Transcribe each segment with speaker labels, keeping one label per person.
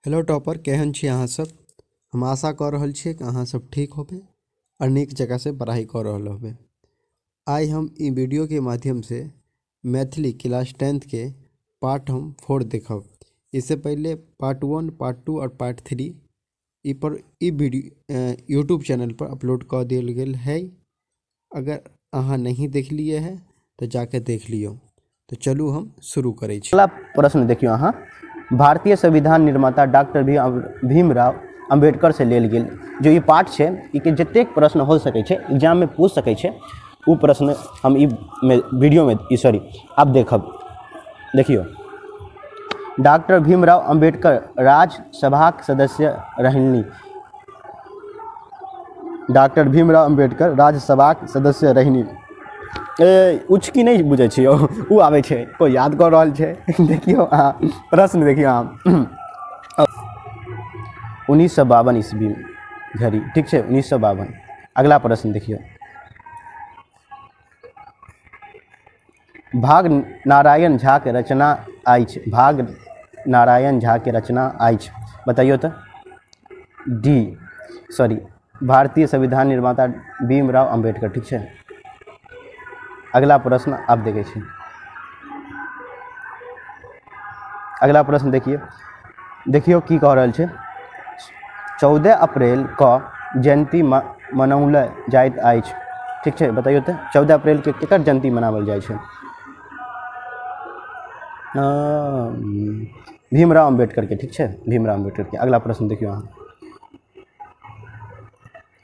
Speaker 1: Hello topper, केहन छी अहाँ सब। हम आशा कऽ रहल छियै कि अहाँ सब ठीक होबे और नीक जगह से पढ़ाई कर रहल होबे। आइ हम ई वीडियो के माध्यम से मैथिली क्लास 10th के पार्ट हम 4 देखब। इससे पहले पार्ट 1, पार्ट 2 और पार्ट 3 ई वीडियो यूट्यूब चैनल पर अपलोड कर दियल गेल है। अगर अहाँ नहीं देख लिए है तो जाके देख लियो। तो चलू हम शुरू करै छी।
Speaker 2: अगला प्रश्न देखियो अहाँ। भारतीय संविधान निर्माता डॉक्टर भीमराव अंबेडकर से लेल गेल जो ई पाठ छै, ई के जतेक प्रश्न हो सके छै, एग्जाम में पूछ सके छै, वो प्रश्न हम ई वीडियो में अब देखब। देखियो, डॉक्टर भीमराव अंबेडकर राज्यसभा सदस्य रहनी। डॉक्टर भीमराव अंबेडकर राज्यसभा सदस्य रहनी। उचकी नहीं बुझे छियो, वो आवे छै, कोई याद कर रहल छै। देखियो अहाँ प्रश्न देखियो अहाँ। 1952 ईस्वी घड़ी, ठीक है, 1952। अगला प्रश्न देखियो। भाग नारायण झा के रचना अछि। भाग नारायण झा के रचना अछि, बताइयो तो। भारतीय संविधान निर्माता भीमराव अंबेडकर, ठीक है। अगला प्रश्न आप देखे छी। अगला प्रश्न देखियो की कह रहल छै। 14 अप्रैल क जयंती मनाओल जाइत अछि, ठीक है, बताइयो तो। 14 अप्रैल के केकर जयंती मनावल जाय छै? भीमराव अंबेडकर के, ठीक है, भीमराव अंबेडकर के। अगला प्रश्न देखियो अहाँ।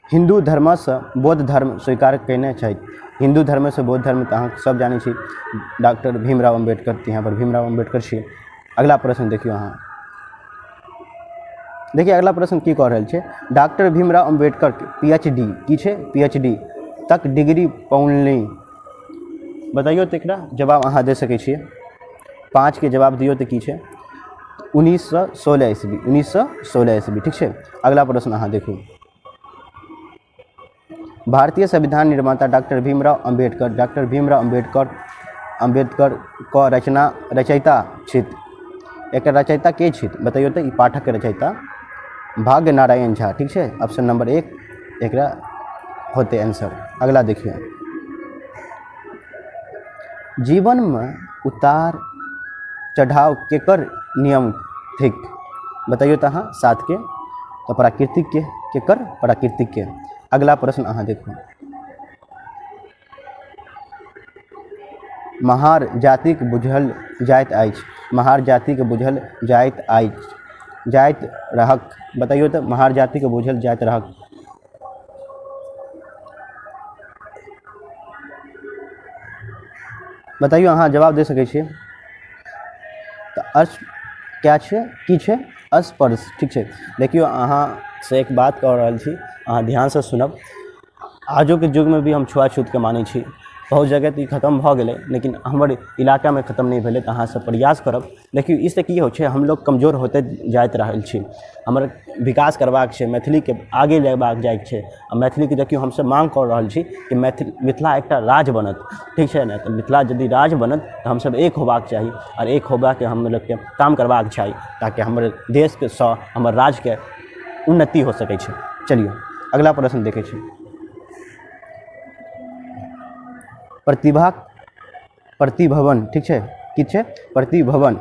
Speaker 2: हिंदू धर्म से बौद्ध धर्म स्वीकार कयने छथि। हिंदू धर्म से बौद्ध धर्म तो अहाँ सब जाने छी, डॉक्टर भीमराव अंबेडकर, यहाँ पर भीमराव अंबेडकर छी। अगला प्रश्न देखियो अहाँ। देखिए अगला प्रश्न की कह रहल छै। डॉक्टर भीमराव अंबेडकर PhD की छै? PhD तक डिग्री पौलनी। बताइयो तो एकरा जवाब अहाँ दे सके छिए। 5 के जवाब दियो तो की छै? 1916 ईस्वी, 1916 ईस्वी, ठीक है। अगला प्रश्न अहाँ देखू। भारतीय संविधान निर्माता डॉक्टर भीमराव अंबेडकर को रचयिता छित। एक रचयिता के छित? बताइयो तो। ई पाठक के रचयिता भाग्य नारायण झा, ठीक है। ऑप्शन नंबर 1 एक होते आंसर। अगला देखिए। जीवन में उतार चढ़ाव केकर नियम थिक? बताइयो तो अहाँ। 7 के तो प्राकृतिक के, केकर? प्राकृतिक के। अगला प्रश्न अहाँ देखो। महार जाति के बुझल जाइत अछि। महार जाति के बुझल जाइत अछि, जाइत रहक। बताइयो तो। महार जाति के बुझल जाइत रहक। बताइयो अहाँ जवाब दे सके छिए। तो अर्श क्या छे, की छे? अस्पर्श, ठीक है। देखियो अहाँ से एक बात कह रहल छी, अहाँ ध्यान से सुनब। आजो के युग में भी हम छुआछूत के माने छी। बहुत जगह तो खत्म भ गेलै, लेकिन हमर इलाका में खत्म नहीं भेलै। तो अहाँ सब प्रयास करब। देखियो इससे की हो छै, हम लोग कमजोर होते जाइत रहल छी। हमर विकास करबाक छै, मैथिली के आगे लेबाक जाय छै। आ मैथिली के देखियो हम सब मांग कर रहल छी कि मिथिला एकटा राज बनत, ठीक है ना। तो मिथिला यदि राज बनत तो हम सब एक होबाक चाही, और एक होबाक के हम लोग के काम करबाक चाही, ताकि हमर देश के हमर राज्य के उन्नति हो सके छै। चलिए अगला प्रश्न देखे छी। प्रतिभवन, ठीक है, की छै? प्रतिभवन।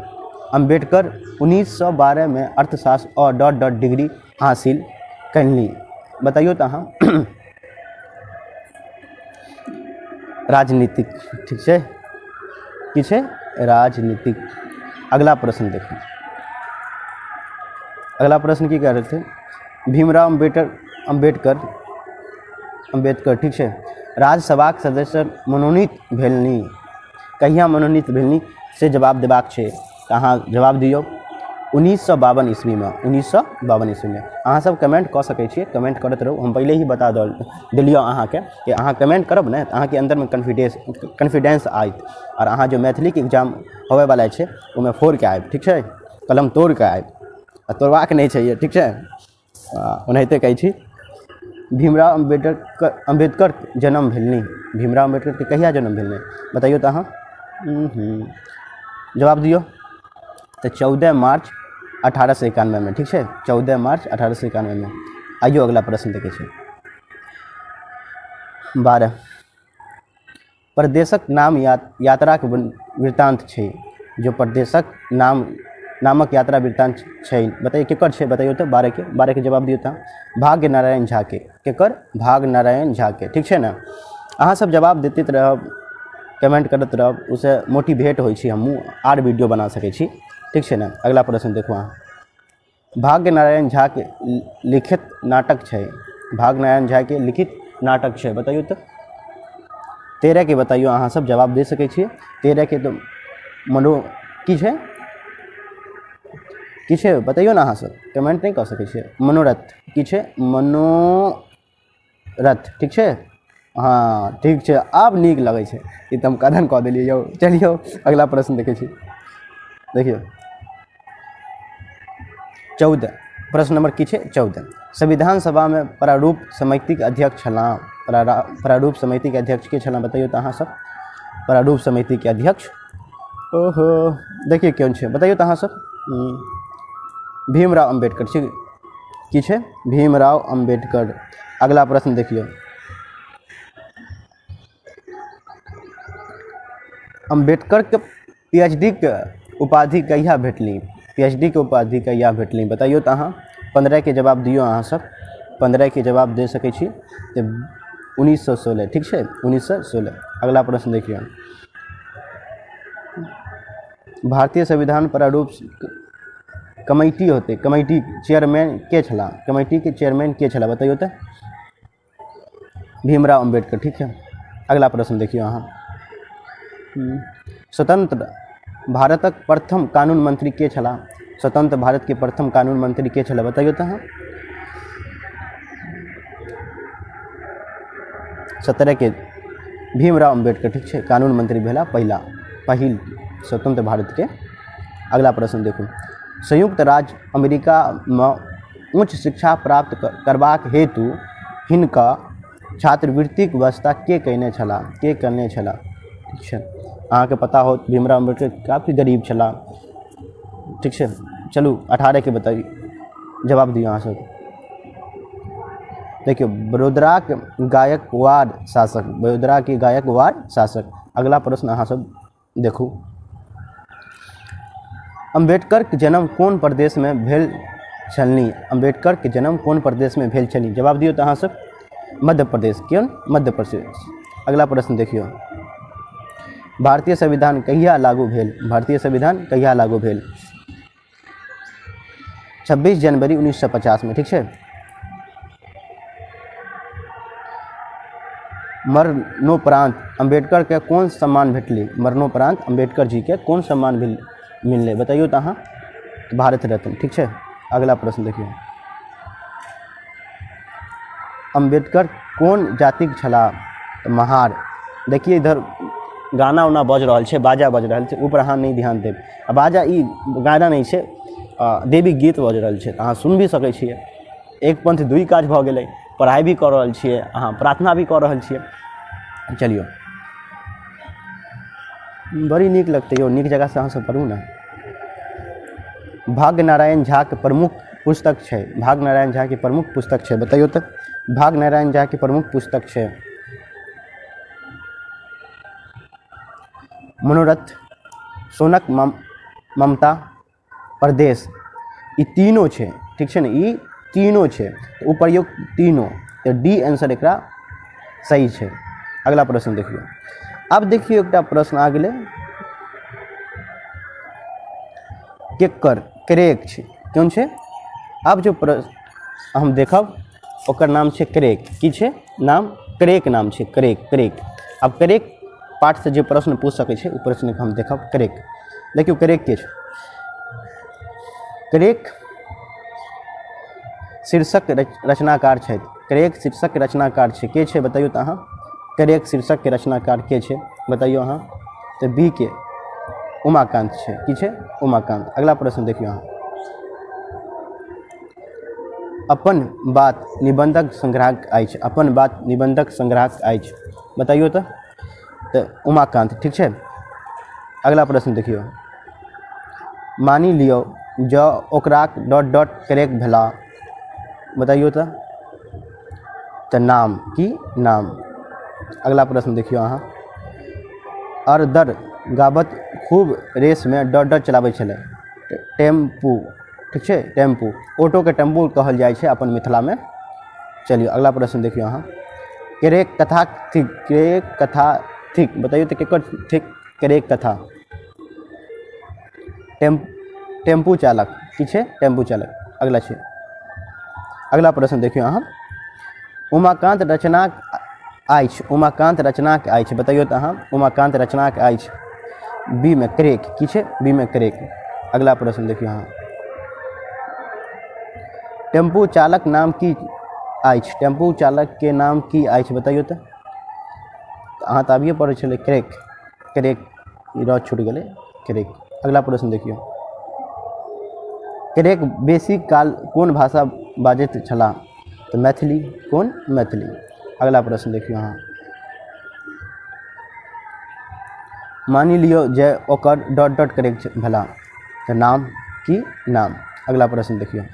Speaker 2: अंबेडकर 1912 में अर्थशास्त्र और डिग्री हासिल कयली। बताइयो तो अहाँ। राजनीतिक, ठीक है, की छै? राजनीतिक। अगला प्रश्न देखो। अगला प्रश्न की कह रहे थे? भीमराव अंबेडकर, ठीक है, राज्यसभा सदस्य मनोनीत भेलनी। कहिया मनोनीत भेलनी से जवाब देबाक छै। अहाँ जवाब दियो। 1952 ईस्वी में, 1952 ईस्वी में। अहाँ सब कमेंट कऽ सके छिए, कमेंट करते रहू। हम पहले ही बता दिलियो अहाँ के कि अहाँ कमेंट करब ने, अहाँ के अंदर में कॉन्फिडेंस आयत। और अहाँ जो मैथिली के एग्जाम होवे वाला है उसमें 4 के आयब, ठीक है, कलम तोड़ के आयब। तोड़बाक नहीं चाहिए, ठीक है। ओनाहिते कहै छी। भीमराव अंबेडकर जन्म भेलनी। भीमराव अंबेडकर के कहिया जन्म भेलनी? बताइयो तो अहाँ। जवाब दियो। तो 14 मार्च 1891 में, ठीक है, 14 मार्च 1891 में। आइयो अगला प्रश्न देखे छे। 12 प्रदेशक नाम यात्रा के वृत्तांत छे, जो प्रदेशक नामक यात्रा वृत्तांत छे, बताइए केकर छे, बताइयो तो 12 के जवाब दियो था। भाग्य नारायण झा के, केकर, भाग नारायण झा के, ठीक है ना। अहाँ सब जवाब देते रहब, कमेंट करते रहब, उसे मोटिवेट होइ छी, हमहूँ आर वीडियो बना सकै छी, ठीक है ना। अगला प्रश्न देखो अहाँ। भाग्य नारायण झा के लिखित नाटक छे, भाग नारायण झा के लिखित नाटक छे, बताइयो तो। 13 के बताइयो, अहाँ सब जवाब दे सकै छियै। 13 के तो की छे, की छे बताइयो ना, अहाँ सब कमेंट नहीं कर सकै छियै। मनोरथ की छे, मनोरथ, ठीक छे, हाँ ठीक छे, आब नीक लगे छे, ई तो हम कथन कह देलिए यौ। चलियो अगला प्रश्न देखे छी, देखियो 14 प्रश्न नंबर की छे 14। संविधान सभा में प्रारूप समिति के अध्यक्ष छलाह, प्रारूप समिति के अध्यक्ष के छलाह, बताइयो तो अहाँ सब। प्रारूप समिति के अध्यक्ष, ओहो देखिए कौन छे, बताइयो तो अहाँ सब। भीमराव अम्बेडकर, ठीक की छे, भीमराव अम्बेडकर। अगला प्रश्न देखियो। अम्बेडकर के पीएचडी के उपाधि कहिया भेटली, पीएचडी के उपाधि कहिया भेटली, बताइयो तो अहाँ। 15 के जवाब दियो अहाँ सब, 15 के जवाब दे सकै छी तो 1916, ठीक है, 1916। अगला प्रश्न देखिए। भारतीय संविधान प्रारूप कमेटी होते, कमेटी चेयरमैन के छला, कमेटी के चेयरमैन के छला, बताइयो तो। भीमराव अम्बेडकर, ठीक है। अगला प्रश्न देखिए अहाँ। स्वतंत्र भारतक प्रथम कानून मंत्री के छला, स्वतंत्र भारत के प्रथम कानून मंत्री के छला, बताइयो तो अहाँ। 17 के भीमराव अम्बेडकर, ठीक है, कानून मंत्री भेला पहिल स्वतंत्र भारत के। अगला प्रश्न देखो। संयुक्त राज्य अमेरिका में उच्च शिक्षा प्राप्त करबाक हेतु हिनका छात्रवृत्तिक व्यवस्था के कयने छला, के करने छला, ठीक है। अहाँ के पता हो भीमराव अम्बेडकर काफ़ी गरीब छला, ठीक है। चलू 18 के बताइए, जवाब दियो अहाँ सब। देखियो बड़ोदरा के गायकवाड़ शासक, बड़ोदरा के गायकवाड़ शासक। अगला प्रश्न अहाँ सब देखू। अम्बेडकर के जन्म कौन प्रदेश में भेल छलनी, अम्बेडकर के जन्म कौन प्रदेश में भेल छलनी, जवाब दियो तो अहाँ सब। मध्य प्रदेश, क्यों, मध्य प्रदेश। अगला प्रश्न देखियो। भारतीय संविधान कहिया लागू भेल, भारतीय संविधान कहिया लागू भेल, 26 जनवरी 1950 में, ठीक है। मरणोपरांत अम्बेडकर के कौन सम्मान भेटली, मरणोपरांत अम्बेडकर जी के कौन सम्मान मिलने, बताइयो तो अहाँ। भारत रत्न, ठीक है। अगला प्रश्न देखिए। अम्बेडकर कौन जाति के छला, महार। देखिए इधर गाना उना बज रहा है, बाजा बज रहा है, ऊपर अहाँ नहीं ध्यान देव। बाजा ई गाना नहीं है, देवी गीत बज रहा है, अहाँ सुन भी सकै छियै। एक पंथ दुई काज भऽ गेलै, पढ़ाई भी कर रहल छियै, अहाँ प्रार्थना भी कर रहल छियै। चलियो बड़ी नीक लगते हो, नीक जगह से अहाँ सब पढ़ू ना। भाग्य नारायण झा के प्रमुख पुस्तक है, भाग नारायण झा के प्रमुख पुस्तक है, बताइयो तो। भाग नारायण झा के प्रमुख पुस्तक है मनोरथ, सोनक ममता, प्रदेश, ई तीनों है, ठीक है ना, ई तीनों है, उपर्युक्त तीनों, तो डी आंसर एक सही है। अगला प्रश्न देखियो। अब देखियो एक प्रश्न आ गए, केकर क्रेक है, क्यों है। अब जो प्रश्न हम देखब ओकर नाम है क्रेक, की है नाम, क्रेक नाम है, क्रेक। अब क्रेक पाठ से जो प्रश्न पूछ सके छे, प्रश्न के हम देखब। क्रेक देखियो, क्रेक के छे, क्रेक शीर्षक रचनाकार है, क्रेक शीर्षक रचनाकार है, के छे बताइयो तो अहाँ। क्रेक शीर्षक के रचनाकार के छे, बताइयो अहाँ। तो बी के उमाकांत है, की छे उमाकांत। अगला प्रश्न देखियो अहाँ। अपन बात निबंधक संग्राहक अछि, अपन बात निबंधक संग्राहक अछि, बताइयो तो उमाकांत, ठीक है। अगला प्रश्न देखियो। मानी लियो जो ओकराक डॉट डॉट करेक भेला बताइयो तो नाम की नाम। अगला प्रश्न देखियो अहाँ। अरदर गाबत खूब रेस में डॉट डॉट चलाबै छलै टेम्पू, ठीक है, टेम्पू। ऑटो के टेम्पू कहल जाइ छै अपन मिथिला में। चलिए अगला प्रश्न देखियो अहाँ। करेक कथा थिक, करेक कथा थिक बताइयो तो केकर थिक करेक कथा। टेम्पू चालक, की छै टेम्पू चालक। अगला छै, अगला प्रश्न देखियो अहाँ। उमाकांत रचनाक अछि, उमाकांत रचनाक अछि बताइयो तो अहाँ। उमाकांत रचनाक अछि बी में करेक, की छै बी में करेक। अगला प्रश्न देखियो अहाँ। टेम्पू चालक नाम की अछि, टेम्पू चालक के नाम की अछि बताइयो तो। अहाँ तो अभिये पढ़े छले करेक, करेक र छूट गए करेक। अगला प्रश्न देखियो। करेक बेसी काल कौन भाषा बाजैत छला तो मैथिली, कौन मैथिली। अगला प्रश्न देखियो अहाँ। मानि लियो जे ओकर डॉट डॉट करेक भेला तो नाम की नाम। अगला प्रश्न देखियो।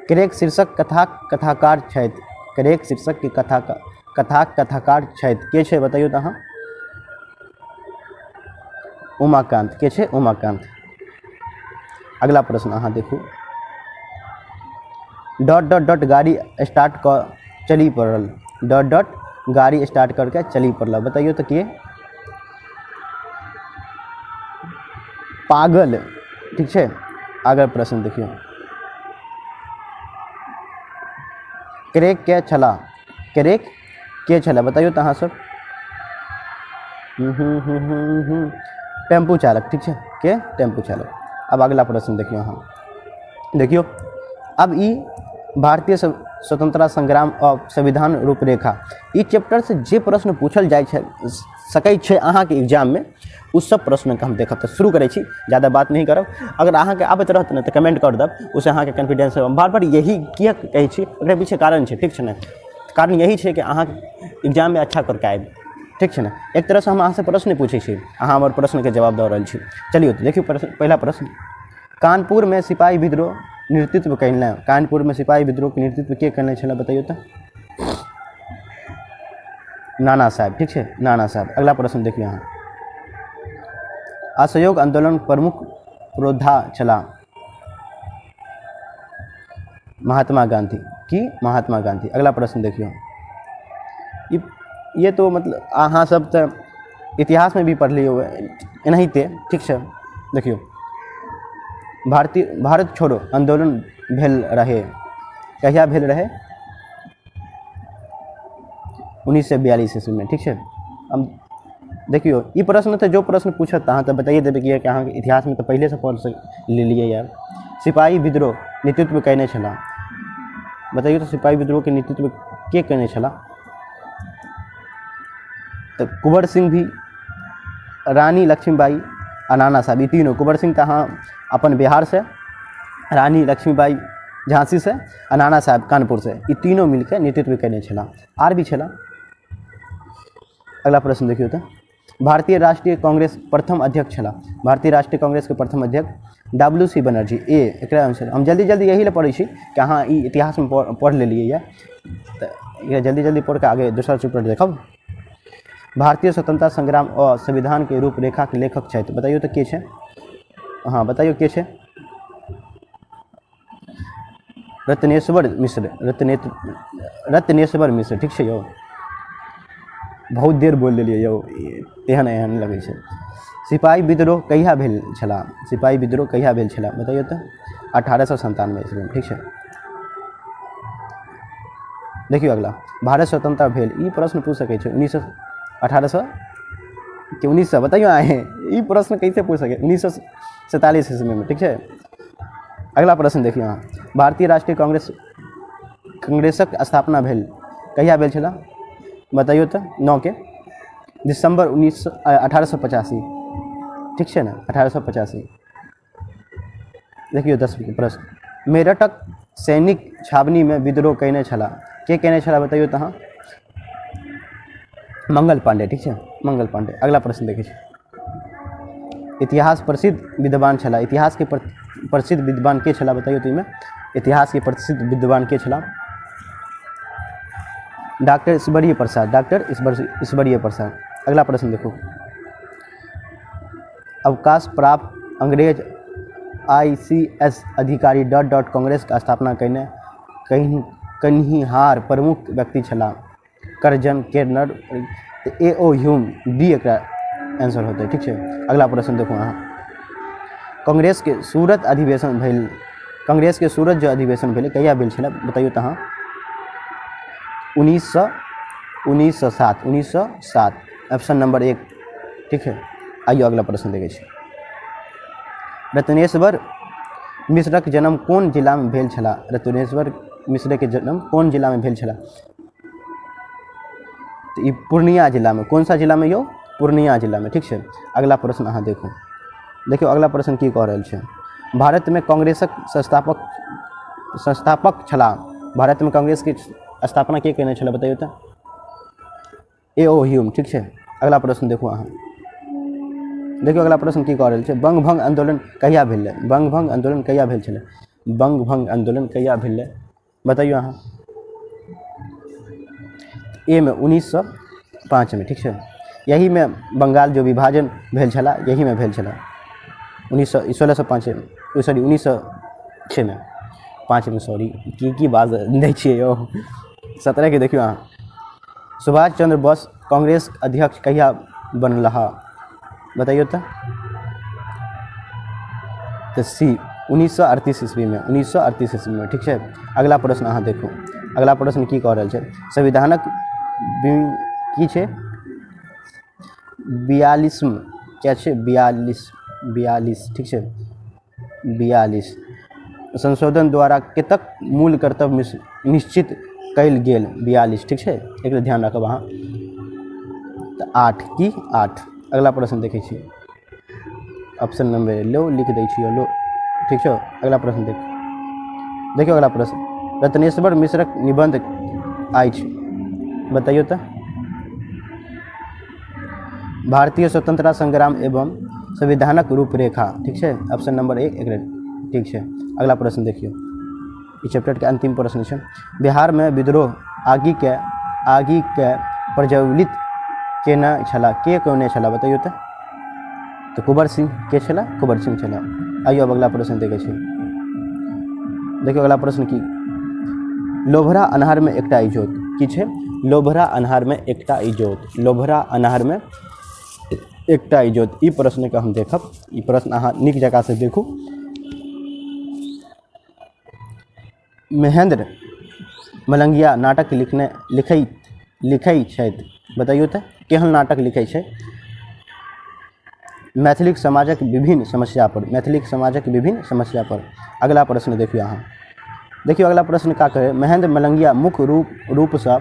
Speaker 2: करेक शीर्षक कथाक कथाकार छथि, करेक शीर्षक के कथाक कथाकार छथि के छै बताइयो तो अहाँ। उमाकांत, के छै उमाकांत। अगला प्रश्न अहाँ देखू। डॉट डॉट डॉट गाड़ी स्टार्ट कर चली पड़ल, डॉट डॉट गाड़ी स्टार्ट करके चली पड़ल बताइयो तो के। पागल, ठीक है। अगला प्रश्न देखियो। करेक के छला, करेक के छला बताइयो तो अहाँ सब। टेम्पू चालक, ठीक है, के टेम्पू चालक। अब अगला प्रश्न देखियो अहाँ। देखियो अब ई भारतीय स्वतंत्रता संग्राम और संविधान रूपरेखा ई चैप्टर से जे प्रश्न पूछल जाय सकै छै अहाँ के एग्जाम में, उस सब प्रश्न के हम देखब। तो शुरू करै छी, ज़्यादा बात नहीं करब। अगर अहाँ के आबैत रहत न तो कमेंट कर देब, उससे अहाँ के कॉन्फिडेंस बार बार यही किया कहै छी, ओकरा पीछे कारण छै, ठीक छै ने। कारण यही छै कि अहाँ एग्जाम में अच्छा करके आबि, ठीक है ना। एक तरह से हम अहाँ से प्रश्न पूछे छी, अहाँ हमर प्रश्न के जवाब दे रहल छी। चलिए तो देखियो पहला प्रश्न। कानपुर में सिपाही विद्रोह नेतृत्व कैले, कानपुर में सिपाही विद्रोह के नेतृत्व के कैले छला बताइयो तो। नाना साहब, ठीक है, नाना साहब। अगला प्रश्न देखिए अहाँ। असहयोग आंदोलन प्रमुख पुरोधा छला महात्मा गांधी, की महात्मा गांधी। अगला प्रश्न देखियो। ये तो मतलब अहाँ सब तो इतिहास में भी पढ़लिए हुए एनाहिते, ठीक है। देखियो भारत छोड़ो आंदोलन भेल रहे, कहिया भेल रहे 1942 ईस्वी में, ठीक है। हम देखियो ये प्रश्न तो जो प्रश्न पूछत अहाँ तो बताइए देवे कि अहाँ के इतिहास में तो पहले से पढ़ लिए यार। सिपाही विद्रोह नेतृत्व कैने छला बताइए तो। सिपाही विद्रोह के नेतृत्व के कैने छला तो कुंवर सिंह भी, रानी लक्ष्मीबाई आ नाना साहब, ये तीनों। कुंवर सिंह तो हाँ अपन बिहार से, रानी लक्ष्मीबाई झांसी से, आ नाना साहब कानपुर से, ये तीनों मिलकर नेतृत्व कैने छला। आर भी छला। अगला प्रश्न देखियो तो। भारतीय राष्ट्रीय कांग्रेस प्रथम अध्यक्ष छला, भारतीय राष्ट्रीय कांग्रेस के प्रथम अध्यक्ष WC बनर्जी। एकरा आंसर हम जल्दी जल्दी यही ले पढ़े छी कि अहाँ ई इतिहास में पढ़ लेलिए या, तो ये जल्दी जल्दी पढ़ के आगे दूसरा चैप्टर देखब। भारतीय स्वतंत्रता संग्राम और संविधान के रूपरेखा के लेखक छथि बताइयो तो के छै। हाँ बताइयो के छै। रत्नेश्वर मिश्र, रत्नेश्वर मिश्र, ठीक है यौ। बहुत देर बोल देलिए यौ, एहन एहन लगे छै। सिपाही विद्रोह कहिया भेल छला, सिपाही विद्रोह कहिया भेल छला बताइयो तो। 1897 ईस्वी में, ठीक है। देखियो अगला। भारत स्वतंत्रता भेल, ये प्रश्न पूछ सके 1800 कि 1900 बताइयो आए, ये प्रश्न कैसे पूछ सके 1947 ईस्वी में, ठीक है। अगला प्रश्न देखिए अहाँ। भारतीय राष्ट्रीय कांग्रेसक स्थापना भेल कहिया भेल छला बताइयो तो। 9 दिसंबर 1885, ठीक है ना, 1885। देखियो 10 प्रश्न। मेरठक सैनिक छावनी में विद्रोह कैने छला के कैने छला बताइयो तो। हाँ मंगल पांडे, ठीक है, मंगल पांडे। अगला प्रश्न देखिए। इतिहास प्रसिद्ध विद्वान छला। इतिहास के प्रसिद्ध विद्वान के छला बताइयो तो इनमें इतिहास के प्रसिद्ध विद्वान के छला? डॉक्टर ईश्वरीय प्रसाद। डॉक्टर ईश्वरीय प्रसाद। अगला प्रश्न देखो, अवकाश प्राप्त अंग्रेज ICS अधिकारी कांग्रेस का स्थापना करने कन्हिहार प्रमुख व्यक्ति छला? करजन, केरनर, A.O. ह्यूम, डी एक आंसर होता है। ठीक है, अगला प्रश्न देखो अहाँ, कांग्रेस के सूरत अधिवेशन भेल, कांग्रेस के सूरत जो अधिवेशन भेल कहिया भेल छला बताइयो तो अहाँ? 1907। Option number 1। ठीक है, आइयो अगला प्रश्न देखे छी, रत्नेश्वर मिश्रक जन्म कौन जिला में भेल छला? रत्नेश्वर मिश्र के जन्म कौन जिला में भेल छला? तो ये पूर्णिया जिला में। कौन सा जिला में यो? पूर्णिया जिला में। ठीक है, अगला प्रश्न अहाँ देखो, देखियो अगला प्रश्न की कह रहल छै, भारत में कांग्रेसक संस्थापक छला? भारत में कांग्रेस की स्थापना के केने छला बताइयो तो? A.O. ह्यूम। ठीक है, अगला प्रश्न देखो अहाँ, देखियो अगला प्रश्न की कह रहल छै, बंग भंग आंदोलन कहिया भेलै? बंग भंग आंदोलन कहिया भेल छलै? बंग भंग आंदोलन कहिया भेलै बताइयो अहाँ? ए में 1905 में। ठीक है, यही में बंगाल जो विभाजन भेल छला यही में भेल छला 1605 सॉरी 1906 में। 5 में सॉरी की बात दै छियै यौ। 17 के देखियो अहाँ, सुभाष चंद्र बोस कांग्रेस अध्यक्ष कहिया बनला बताइयो तो? सी 1938 ईस्वी में। 1938 ईस्वी में। ठीक है, अगला प्रश्न अहाँ देखो, अगला प्रश्न की कह रहल छै, संविधानक की छै 42 क्या छै? 42। ठीक है, 42 संशोधन द्वारा कतेक मूल कर्तव्य निश्चित कयल गेल? 42। ठीक है, एक ध्यान रखब अहाँ। तो 8 की 8। अगला प्रश्न देखे छी, ऑप्शन नंबर लो लिख दै छियै लो। ठीक है, अगला प्रश्न देखियो अगला प्रश्न, रत्नेश्वर मिश्रक निबंध अछि बताइयो तो? भारतीय स्वतंत्रता संग्राम एवं संविधानक रूपरेखा। ठीक है, ऑप्शन नंबर 1 ठीक है, अगला प्रश्न देखियो, इस चैप्टर के अंतिम प्रश्न है, बिहार में विद्रोह आगि के प्रज्वलित केने छला? के कोने छला बताइयो तो? कुंवर सिंह के छला? कुंवर सिंह छला। आइयो अब अगला प्रश्न देखे छी, देखियो अगला प्रश्न की, लोभरा अन्हार में एकटा इजोत की छै? लोभरा अन्हार में एकटा इजोत। लोभरा अन्हार में एकटा इजोत। ई प्रश्न के हम देखब, ई प्रश्न अहाँ नीक जगह से देखू। महेंद्र मलंगिया नाटक लिखै छथि बताइयो तो? केहन नाटक लिखै छै? मैथिली समाजक विभिन्न समस्या पर। मैथिली समाजक विभिन्न समस्या पर। अगला प्रश्न देखियो अहाँ, देखियो अगला प्रश्न का कहे, महेंद्र मलंगिया मुख्य रूप से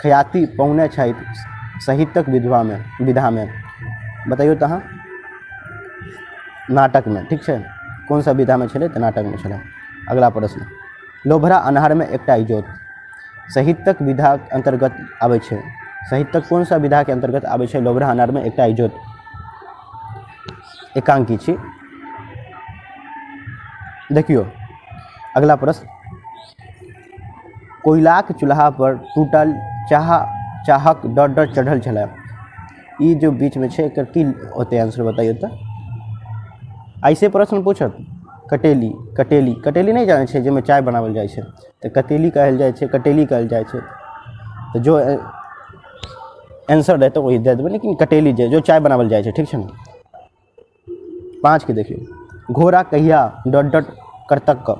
Speaker 2: ख्याति पौने छथि साहित्यक विधा में बताइयो तो अहाँ? नाटक में। ठीक है, कौन सा विधा में छलै? तो नाटक में छलै। अगला प्रश्न, लोभरा अन्हार में एकटा इजोत साहित्यक विधा अंतर्गत आबै छै? साहित्यक कौन सा विधा के अंतर्गत आबै छै? लोभरा अन्हार में एकटा इजोत एकांकी छी। देखियो अगला प्रश्न, कोयलाक चूल्हा पर टूटल चाहक डर चढ़ल छलै? ई जो बीच में छै एकर की होते आंसर बताइयो तो? ऐसे प्रश्न पूछत, कटेली नहीं जाने छे जेमे चाय बनावल जाए छे तो कतेली कहल जाए छे, कटेली कहल जाए छे। तो जो आंसर रहते वही दे देबै, लेकिन कटेली जो चाय बनावल जाए छे। ठीक है ना? 5 के देखियो, घोड़ा कहिया डट करतक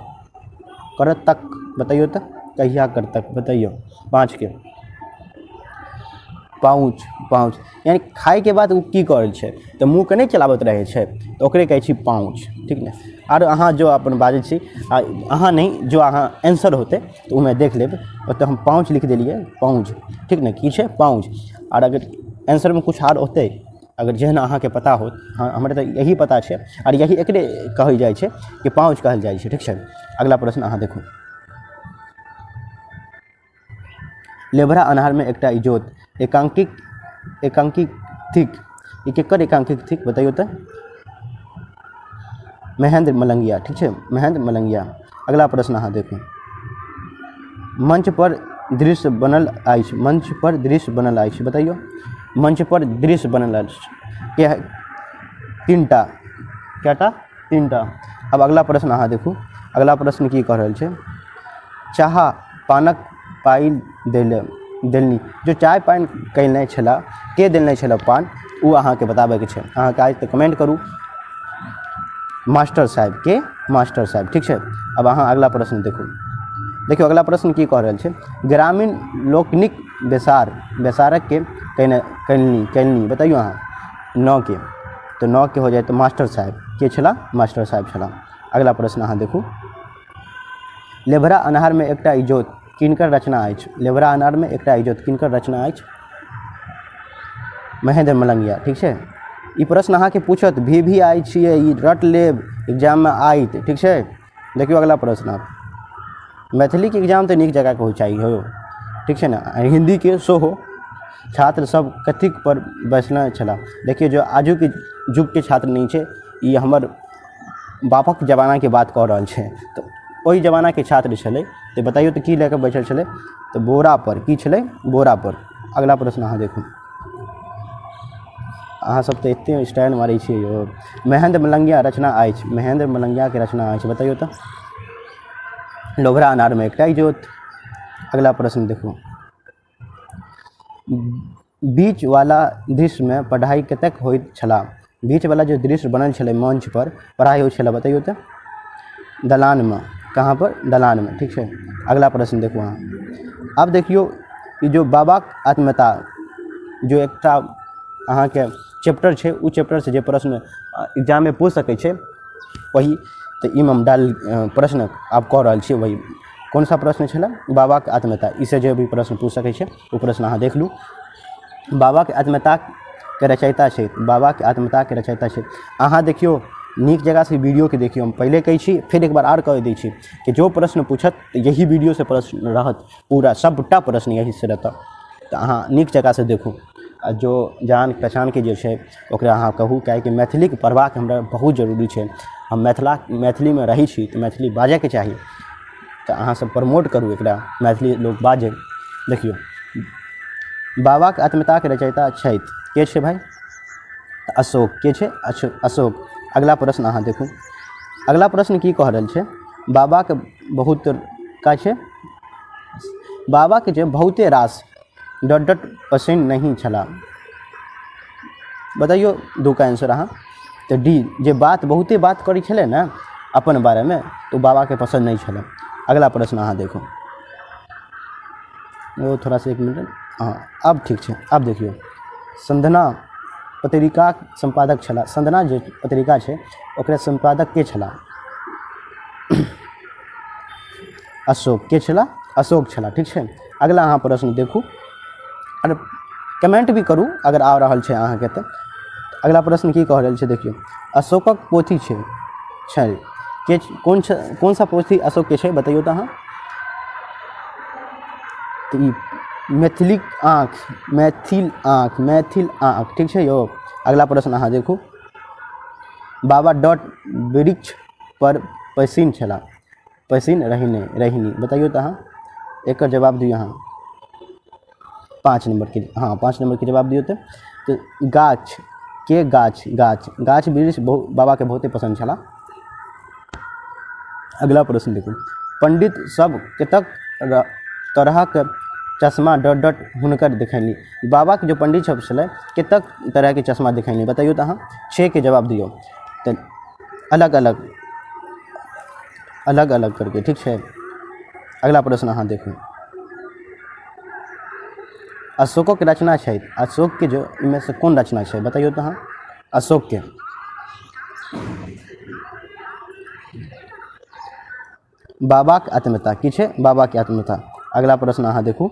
Speaker 2: बताइयो तो? कहिया करतक बताइयो? 5 के, पाँच यानी खाए के बाद वो की करे छे तो मुँह के नहीं चलावत रहे छे तो ओकरे कहे छी पाँच। ठीक ने? और अहाँ जो अपन बाजै छी अहाँ नहीं जो अहाँ आंसर होते तो उमें देख लेब, तो हम पाँच लिख दिलिए, पाँच। ठीक ने? की छे? पाँच। और अगर आंसर में कुछ और होते, अगर जेहन अहाँ के पता हो, हाँ हमरा तो यही पता है और यही एकरे कहल जाए छे कि पाँच कहल जाए छे। ठीक है? अगला प्रश्न अहाँ देखो, लेभरा अन्हार में एकटा इजोत एकांकिक थिक, केकर एकांकिक थिक बताइयो तो? महेंद्र मलंगिया, ठीक है, महेंद्र मलंगिया। अगला प्रश्न अहाँ देखू, मंच पर दृश्य बनल अछि, मंच पर दृश्य बनल अछि, बताइयो मंच पर दृश्य बनल अछि के है? तीनटा, कैटा? तीनटा। अब अगला प्रश्न अहाँ देखू, अगला प्रश्न की कह रहल छै, चाह पानक पाइ देलनी, जो चाय पान कैलने छला के देलने छला पान, वो अहाँके बताबैके छै। अहाँके आज तऽ कमेंट करू मास्टर साहब के, मास्टर साहब, ठीक छै। अब अहाँ अगला प्रश्न देखू, देखियो अगला प्रश्न की कह रहल छै, ग्रामीण लोकनिक बेसारक के कैलनी, बताइयो अहाँ नौ के, तो नौ के हो जाए तो मास्टर साहब के छला, मास्टर साहब छला। अगला प्रश्न अहाँ देखू, लेभरा अन्हार में एकटा इजोत किनकर रचना अछि, लेभरा अन्हार में एकटा इजोत किनकर रचना अछि? महेंद्र मलंगिया, ठीक छै। ई प्रश्न अहाँके पूछत भी आइ छियै, ई रट लेब एग्जाम में आइत, ठीक छै। देखियो अगला प्रश्न, आप मैथिली के एग्जाम तो नीक जगह के हो चाहिए हो, ठीक छै ना, हिंदी के सेहो छात्र सब कथिक पर बैसना छला। देखिए जो आजू के युग के छात्र नहीं छै, ये हमर बापक जमाना के बात कह रहल छै, तो ओहि जमाना के छात्र छलै, तो बताइयो तो की लेकर बैठल छलै, तो बोरा पर, की छलै? बोरा पर। अगला प्रश्न अहाँ देखू, अहाँ सब तो एते स्टाइल मारै छियै यौ। महेंद्र मलंगिया रचना अछि, महेंद्र मलंगिया के रचना अछि, बताइयो तो लोभरा अनार में एकटा इजोत। अगला प्रश्न देखू, बीच वाला दृश्य में पढ़ाई कतक होइत छला, बीच वाला जो दृश्य बनल छलै मंच पर पढ़ाई होइत छला, बताइयो तो दलान में, कहाँ पर? दलान में, ठीक है। अगला प्रश्न देखू अहाँ, अब देखियो ये जो बाबाक आत्मीयता जो एकटा अहाँके चैप्टर छै, उ चैप्टर से जे प्रश्न एग्जाम में पूछ सकै छै वही, तो ई हम डाल प्रश्न आप कह रहल छियै, वही कौन सा प्रश्न छला? बाबाक आत्मीयता, इसे जो भी प्रश्न पूछ सकै छै वो प्रश्न अहाँ देख लू। बाबाके आत्मीयता के रचयिता छै, बाबाके आत्मीयता के रचयिता छै। अहाँ देखियो नीक जगह से वीडियो के देखियो, हम पहले कही छी फिर एक बार आर कह दै छी कि जो प्रश्न पूछत यही वीडियो से प्रश्न रहत, पूरा सबटा प्रश्न यही से रहता, तो अहाँ नीक जगह से देखू। आ जो जान पहचान के जो छै ओकरा अहाँ कहू, काहेकि मैथिली के पढ़बाक हमरा बहुत जरूरी छै। हम मैथिली में रही छी तो मैथिली बाजै के चाही, तो अहाँ सब प्रमोट करू एकरा, मैथिली लोग बाजे। देखियो बाबाके आत्मीयता के रचयिता छथि के छै भाई? अशोक, के छै? अशोक। अगला प्रश्न अहाँ देखू, अगला प्रश्न की कह रहल छै, बाबा के बहुत का छै, बाबा के जे बहुते रास डट पसंद नहीं छला, बताइयो दू का आंसर अहाँ। तो डी, जे बहुते बात करै छलै ना अपन बारे में, तो बाबा के पसंद नहीं छला। अगला प्रश्न अहाँ देखू, वो थोड़ा सा एक मिनट, हाँ अब ठीक छै। अब देखियो संधना पत्रिका संपादक छला, संधना जे पत्रिका छै ओकरा संपादक के छला? अशोक, के छला? अशोक छला, ठीक छै। अगला अहाँ प्रश्न देखू, और कमेंट भी करू अगर आ रहल छै अहाँके तऽ। अगला प्रश्न की कह रहल छै, देखियो अशोकक पोथी छै के कौन सा पोथी अशोक के छै, बताइयो तो अहाँ। तो ई मैथिल आँख, ठीक छै यो। अगला प्रश्न अहाँ देखू, बाबा डॉट वृक्ष पर पसीन छला, पसीन रहिनी, बताइयो तो अहाँ। एक जवाब दियो अहाँ, 5 नंबर के, हाँ 5 नंबर के जवाब दियो तो गाछ के, गाछ वृक्ष बाबा के बहुते पसंद छला। अगला प्रश्न देखू, पंडित सब कतक तरहक चश्मा डट हुनकर देखैली, बाबा के जो पंडित सब छलै कतक तरह के चश्मा देखैली, बताइयो तो अहाँ। 6 के जवाब दियो, तो अलग अलग करके, ठीक है। अगला प्रश्न अहाँ देखू, अशोकक रचना छै, अशोक के जो इनमें से कौन रचना छै, बताइयो तो अहाँ। अशोक के बाबा के आत्मीयता की छै, बाबा के आत्मीयता। अगला प्रश्न अहाँ देखू,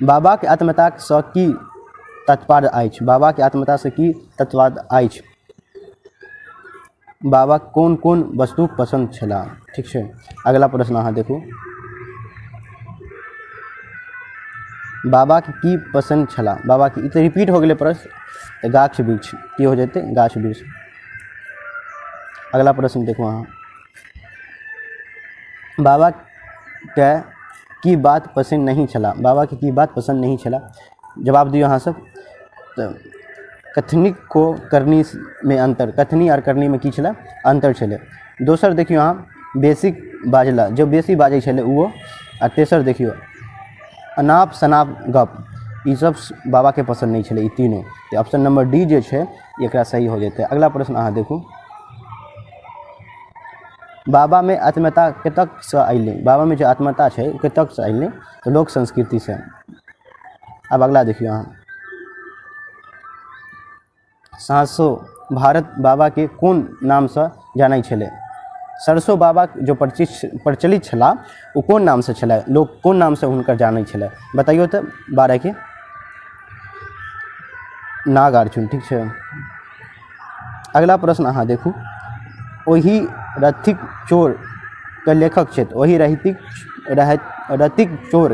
Speaker 2: बाबा के आत्मीयता से की तात्पर्य अछि, बाबा के आत्मीयता से की तात्पर्य अछि? बाबा कौन वस्तु पसंद छला, ठीक छै। अगला प्रश्न अहाँ देखू, बाबा के की पसंद छला, बाबा के, ई तो रिपीट हो गए प्रश्न, तो गाछ वृक्ष की हो जाते, गाछ वृक्ष। अगला प्रश्न देखो अहाँ बाबा के की बात पसंद नहीं छला, बाबा के की बात पसंद नहीं छला, जवाब दियो अहाँ सब। तो कथनी को करनी में अंतर, कथनी और करनी में की छला अंतर छले। दोसर देखियो अहाँ बेसिक बाजला, जो बेसी बाजै छले वो। आ तेसर देखियो अनाप शनाप गप, ई सब बाबा के पसंद नहीं छले, ई तीनों। तो ऑप्शन नंबर डी जे छे एकरा सही हो जेतै। अगला प्रश्न अहाँ देखू बाबा में आत्मीयता कतक से अयलै, बाबा में जो आत्मीयता है कतक से अयलै, तो लोक संस्कृति से। अब अगला देखियो अहाँ सरसों भारत बाबा के कोन नाम से जानै छलै, सरसों बाबा जो प्रचलित छला वो कोन नाम से छलै, लोग कोन नाम से हुनकर जानै छलै, बताइयो तो। 12 के नागार्जुन, ठीक है। अगला प्रश्न अहाँ देखू वही रथिक चोर के लेखक छथि, वही रथिक चोर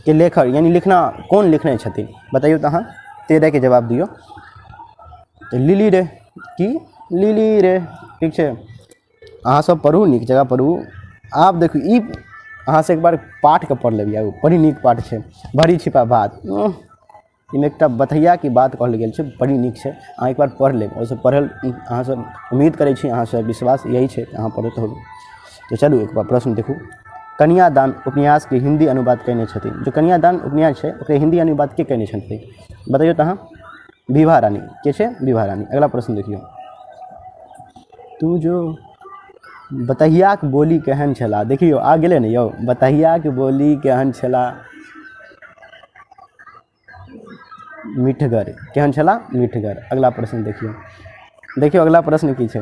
Speaker 2: के लेखक यानी लिखना कौन लिखने छथिन, बताइयो तो अहाँ। 13 के जवाब दियो। तो लिली रे की लिली रे, ठीक है। अहाँ सब पढ़ू, नीक जगह पढ़ू। आप देखू ई अहाँ से एक बार पाठ के पढ़ लेबिए, बड़ी नीक पाठ है, भरी छिपा बात। इमे एक बथैया की बात कहल गेल छै, बड़ी नीक छै, अहाँ एक बार पढ़ लेब। ओहिसँ पढ़ल अहाँ सब उम्मीद करै छी, अहाँ सब विश्वास यही छै अहाँ पढ़ैत होबै। तो चलू एक बार प्रश्न देखू कन्यादान उपन्यास के हिंदी अनुवाद कयने छथिन, जो कन्यादान उपन्यास है ओकरे हिंदी अनुवाद के कयने छथिन, बताइयो तो अहाँ। विभा रानी के छै, विभा रानी। अगला प्रश्न देखियो तू जो बतहिया के बोली केहन छला, देखियो आ गेलै ने यौ, बतहिया के बोली केहन छला, मीठगर, केहन छला मीठगर। अगला प्रश्न देखियो अगला प्रश्न की छै,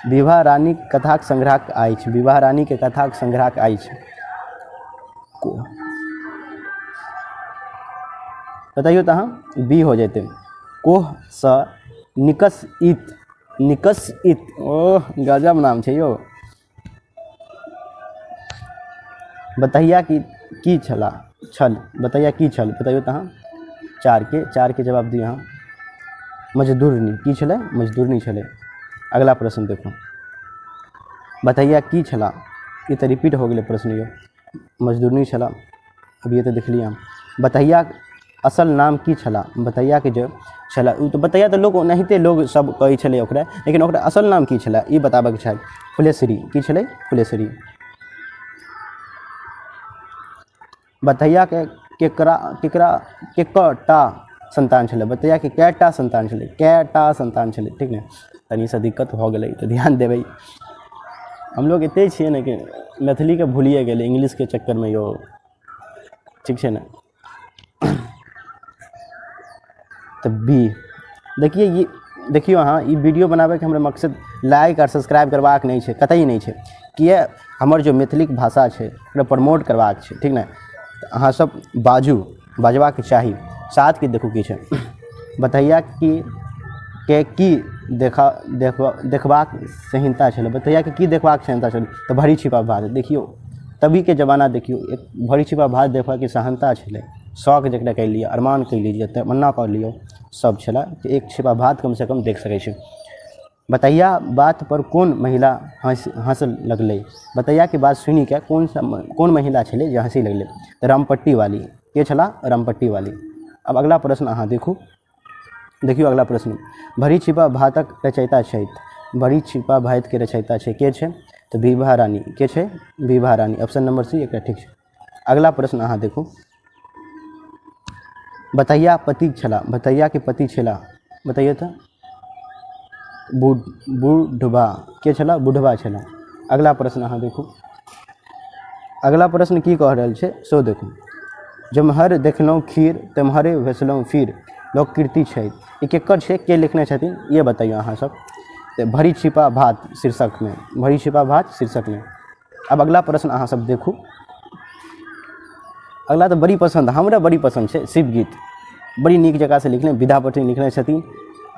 Speaker 2: विभा रानी कथाक संग्रह अछि, विभा रानी के कथाक संग्रह अछि, बताइयो तो अहाँ। बी हो जेते कोह स निकस इत, ओह गजब नाम छै यो। बतहिया की छला छल, बतहिया की छल, बताइयो तो अहाँ। 4 के जवाब दियो अहाँ। मजदूरनी की छलै, मजदूरनी छलै। अगला प्रश्न देखो बतहिया की छला, ये तो रिपीट हो गेलै प्रश्न यो, मजदूरनी छला, अब ये तो देख लिया हम। बतहिया असल नाम की छला, बतहिया के जो छला तो बतहिया तो लोग ओनाहिते लोग सब कहै छलै ओकरा, लेकिन ओकरा असल नाम की छला ई बताबऽ के छै। फुलेश्वरी की छलै, फुलेश्वरी। बतहिया के केकटा संतान छलै, बतहिया के कैटा संतान छलै, कैटा संतान छलै, ठीक ने। तनी सा दिक्कत हो गेलै तो ध्यान देबै। हम लोग एते छियै ने कि मैथिली के भूलिए गेलै इंग्लिश के चक्कर में यो, ठीक है ना। तो बी देखिए ये देखियो अहाँ ई वीडियो बनाबे के हमरा मकसद लाइक और सब्सक्राइब करबाक नहीं है, कतई नहीं है, किए हमर जो मैथिलिक भाषा है ओकरा प्रमोट करबाक छै, ठीक ने। तो अहाँ सब बाजबाक चाही। साथ के देखू की छै, बतहिया की देखबाक संहिता छलै, बतहिया के की देखबाक संहिता छलै, तो भरी छिपा बात। देखियो तभी के जमाना देखियो एक भरी छिपा बात देखबा के सहनता छलै, शौक जकरा कह लिया, अरमान कह लीजिए, तमन्ना कह लियो, सब छला कि एक छिपा बात कम से कम देख सकै छै। बतैया बात पर कौन महिला हंस लगलै, बतैया के बात सुनी के कौन महिला छलै जे हंसी लगलै, तो रामपट्टी वाली के छला, रामपट्टी वाली। अब अगला प्रश्न अहाँ देखियो अगला प्रश्न, भरी छिपा भातक रचयिता छथि, भरी छिपा भात के रचयिता छै के छै, तो विभा रानी के छै, विभा रानी। ऑप्शन नंबर सी एकटा ठीक छै। अगला प्रश्न अहाँ देखू बतैया पति छला, बतैया के पति छला, बताइए तो। बुढ़बा के छला, बुढ़बा छला। अगला प्रश्न अहाँ देखू, अगला प्रश्न की कह रहल छै सो देखू, जमहर देखलहुँ खीर तमहरे भेसलहुँ फिर, लोक कीर्ति छै, ई केकर छै, के लिखने छथिन ये बताइए अहाँ सब। तो भरी छिपा भात शीर्षक में, भरी छिपा भात शीर्षक में। अब अगला प्रश्न अहाँ सब देखू, अगला तो बड़ी पसंद, हमरा बड़ी पसंद है, शिवगीत बड़ी नीक जगह से लिखने, विद्यापति लिखने छथिन।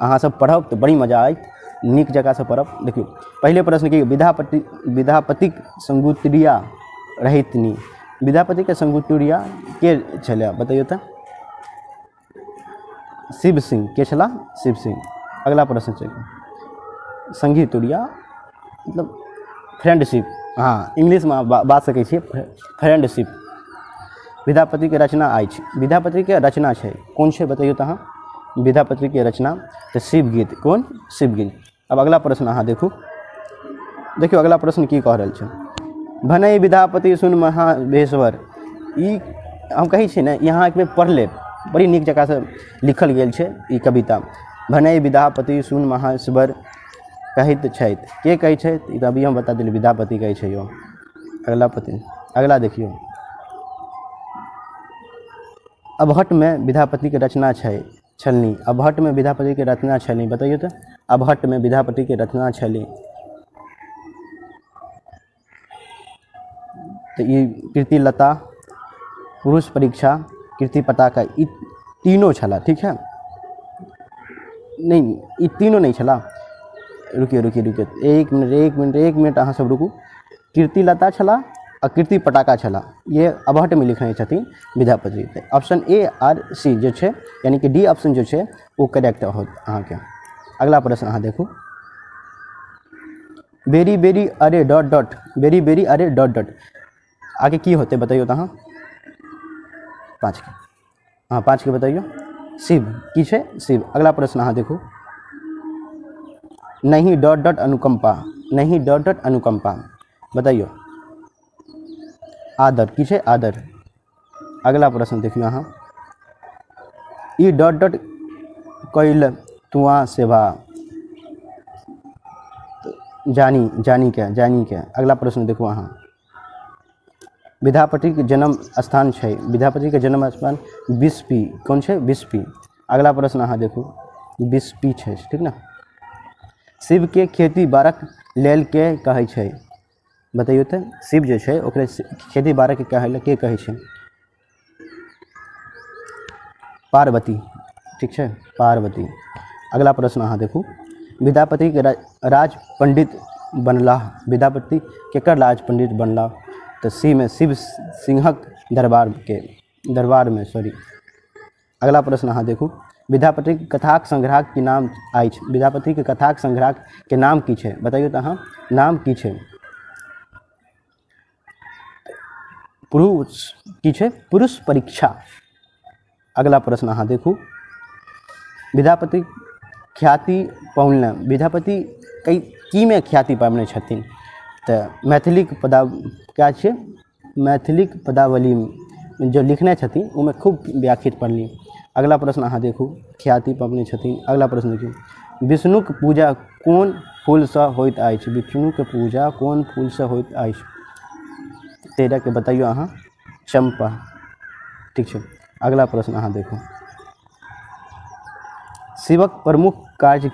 Speaker 2: अहाँ सब पढ़ब तो बड़ी मजा आयत, नीक जगह से पढ़ब। देखियो पहले प्रश्न की, विद्यापतिक संगुतुरिया रहतनी, विद्यापति के संगुतुरिया के छलै, बताइयो तो। शिव सिंह के छला, शिव सिंह। अगला प्रश्न छै संगी तुरिया मतलब फ्रेंडशिप, हाँ इंग्लिश में बात सकै छियै फ्रेंडशिप। विद्यापति के रचना अछि, विद्यापति के रचना छै कोन छै बतैयो तऽ अहाँ, विद्यापति के रचना तऽ शिव गीत, कोन शिव गीत। अब अगला प्रश्न अहाँ देखू, देखियो अगला प्रश्न की कह रहल छै, भनै विद्यापति सुन महाबेश्वर। ई हम कहै छी ने यहाँ एक बेर पढ़ लेब, बड़ी नीक जगह से लिखल गेल छै ई कविता। भनै विद्यापति सुन महाबेश्वर कहैत छथि, के कहै छथि ई तऽ अभी हम बता देलियै, विद्यापति कहै छै यो। अगला देखियो, अबहट में विद्यापति के रचना छलनी, अबहट में विद्यापति के रचना छलनी, बताइए तो अबहट में विद्यापति के रचना छली तो ये कीर्तिलता, पुरुष परीक्षा, कीर्ति पताका, ई तीनों छला, ठीक है नहीं ई तीनों नहीं छला, रुकिए एक मिनट अहाँ सब रुकू। कीर्तिलता छला और कीर्ति पटाका छला, ये अबहट में लिखने छथिन Vidyapati. Option A or C जो है यानी कि डी ऑप्शन जो है वो करेक्ट होत अहाँ के। अगला प्रश्न अहाँ देखू, बेरी बेरी अरे डॉट डॉट, बेरी बेरी अरे डॉट डॉट, आगे की होते बताइयो तो अहाँ, 5 के, हाँ 5 के बताइयो। शिव की छे, शिव। अगला प्रश्न अहाँ देखू, नहीं डॉट डॉट अनुकंपा, नहीं डॉट डॉट अनुकंपा, बताइयो। आदर की छे, आदर। अगला प्रश्न देखियो अहाँ, ई डॉट डॉट कैल तुआ सेवा, जानी के। अगला प्रश्न देखो अहाँ, विद्यापति के जन्म स्थान है, विद्यापति के जन्म स्थान बिस्फी, कौन है बिस्फी। अगला प्रश्न अहाँ देखू, बिस्फी है, ठीक ना। शिव के खेती बारक लेल के कहै छै, बताइयो तो शिव जो है ओकरे खेती बारक के कहै छै, पार्वती, ठीक है पार्वती। अगला प्रश्न अहाँ देखू, विद्यापति के राज पंडित बनला, विद्यापति केकर राज पंडित बनला तो सी में शिव सिंहक दरबार में सॉरी। अगला प्रश्न अहाँ देखू, विद्यापति के कथाक संग्रह के नाम अछि, विद्यापति के कथाक संग्रह के नाम की छै, बताइयो तो अहाँ नाम की छै। पुरुष की छै, पुरुष परीक्षा। अगला प्रश्न अहाँ देखू, विद्यापति ख्याति पौलने, विद्यापति की में ख्याति पाबने छथिन तो मैथिलीक क्या छै, मैथिलीक पदावली जो लिखने छथिन उनमें खूब व्याख्यित पढ़ली। अगला प्रश्न अहाँ देखू, ख्याति पाबने छथिन। अगला प्रश्न देखियो, विष्णुक पूजा कोन फूल से होइत अछि, विष्णुक पूजा कोन फूल से होइत अछि, 13 के बताइयो अहाँ, चंपा, ठीक है। अगला प्रश्न अहाँ देखो, शिवक प्रमुख कार्य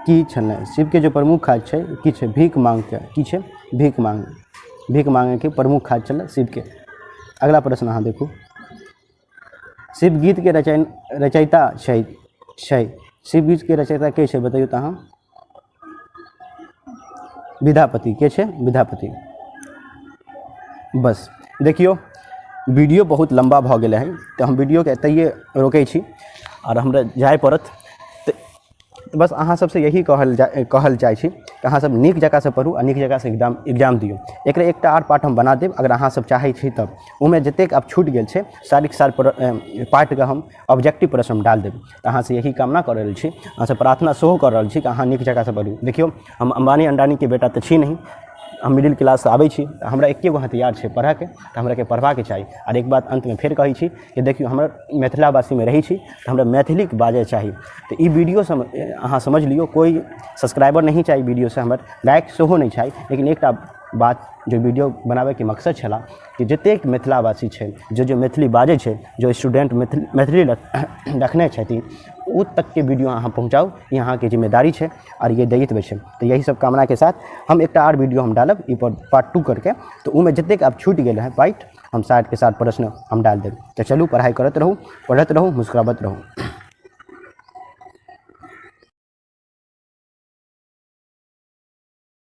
Speaker 2: की छलै, शिव के जो प्रमुख कार्य छै की छै, भीख मांग के, की छै भीख मांगे के प्रमुख कार्य छलै शिव के। अगला प्रश्न अहाँ देखू, शिव गीत के रचयिता छै, शिव गीत के रचयिता के छै, बताइयो तो अहाँ, विद्यापति के छै, विद्यापति। बस देखियो वीडियो बहुत लंबा भ गेल है तो हम वीडियो के एतहिए रोकै छी और हमरा जाय पड़त। तो बस अहाँ सबसे यही कहल चाहे छी कि अहाँ सब नीक जगह से पढ़ू और नीक जगह से एग्जाम दियो। एक आर पार्ट हम बना देब अगर अहाँ सब चाहे छी तब, उमें जतेक अब छूट गेल छै सारिक सार पार्ट के हम ऑब्जेक्टिव प्रश्न हम डाल देब। तो अहाँ से यही कामना कर रहल छी, अहाँ से प्रार्थना सेहो कर रहल छी कि अहाँ नीक जगह से पढ़ू। देखियो हम अंबानी अंडानी के बेटा तो छी नहीं, हम मिडिल क्लास से आबै छी, हमरा एके गो हथियार छै पढ़ा के, तो हमरा के पढ़बा के चाही। और एक बात अंत में फिर कहै छी कि देखियो हमरा मिथिलावासी में रही छी तो हमरा मैथिली बाजे चाही। तो ई वीडियो से अहाँ समझ लियो, कोई सब्सक्राइबर नहीं चाहिए वीडियो से, हमर लाइक सेहो नहीं चाहिए, लेकिन एक बात जो वीडियो बनाबे के मकसद छला कि जतेक मिथिलावासी छै, जो मैथिली बाजे छै, जो स्टूडेंट मैथिली रखने छथिन वो तक के वीडियो अहाँ पहुँचाऊ, यहाँ की जिम्मेदारी है और ये दायित्व है। तो यही सब कामना के साथ हम एक और वीडियो हम डालब ई पर पार्ट 2 करके, तो उनमें जितने अब छूट गए हैं पार्ट हम साथ के साथ प्रश्न हम डाल देब। तो चलू पढ़ाई करते रहूँ, पढ़ते रहूँ, मुस्कुरावत रहूँ।